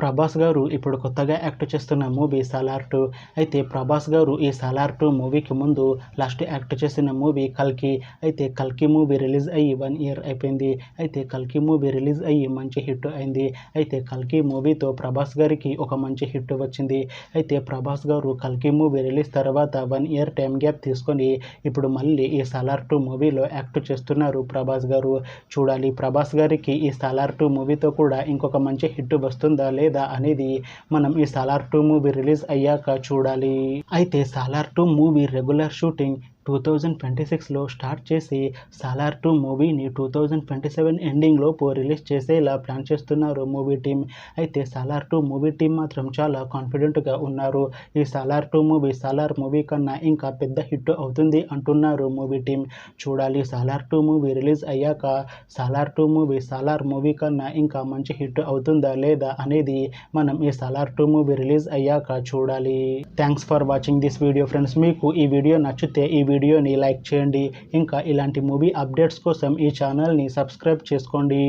ప్రభాస్ గారు ఇప్పుడు కొత్తగా యాక్ట్ చేస్తున్న మూవీ సాలార్ 2. అయితే ప్రభాస్ గారు ఈ సాలార్ 2 మూవీకి ముందు లాస్ట్ యాక్ట్ చేసిన మూవీ కల్కి. అయితే కల్కి మూవీ రిలీజ్ అయ్యి 1 ఇయర్ అయిపోయింది. అయితే కల్కి మూవీ రిలీజ్ అయ్యి మంచి హిట్ అయింది. అయితే కల్కి మూవీతో ప్రభాస్ గారికి ఒక మంచి హిట్ వచ్చింది. అయితే ప్రభాస్ గారు కల్కి మూవీ రిలీజ్ తర్వాత 1 ఇయర్ టైం గ్యాప్ తీసుకొని ఇప్పుడు మళ్ళీ ఈ సాలార్ 2 మూవీలో యాక్ట్ చేస్తున్నారు ప్రభాస్ గారు. చూడాలి ప్రభాస్ గారికి ఈ సాలార్ 2 మూవీతో కూడా ఇంకొక మంచి హిట్ వస్తుందా లేదా అనేది మనం ఈ సాలార్ 2 మూవీ రిలీజ్ అయ్యాక చూడాలి. అయితే సాలార్ 2 మూవీ రెగ్యులర్ షూటింగ్ 2026లో స్టార్ట్ చేసి సాలార్ 2 మూవీని 2027 ఎండింగ్లోపు రిలీజ్ చేసేలా ప్లాన్ చేస్తున్నారు మూవీ టీం. అయితే సాలార్ 2 మూవీ టీం మాత్రం చాలా కాన్ఫిడెంట్గా ఉన్నారు. ఈ సాలార్ 2 మూవీ సాలార్ మూవీ కన్నా ఇంకా పెద్ద హిట్ అవుతుంది అంటున్నారు మూవీ టీం. చూడాలి సాలార్ 2 మూవీ రిలీజ్ అయ్యాక సాలార్ 2 మూవీ సాలార్ మూవీ కన్నా ఇంకా మంచి హిట్ అవుతుందా లేదా అనేది మనం ఈ సాలార్ 2 మూవీ రిలీజ్ అయ్యాక చూడాలి. Thanks for watching this video friends. మీకు ఈ వీడియో నచ్చితే ఈ వీడియోని లైక్ చేయండి. ఇంకా ఇలాంటి మూవీ అప్డేట్స్ కోసం ఈ ఛానల్ని సబ్స్క్రైబ్ చేసుకోండి.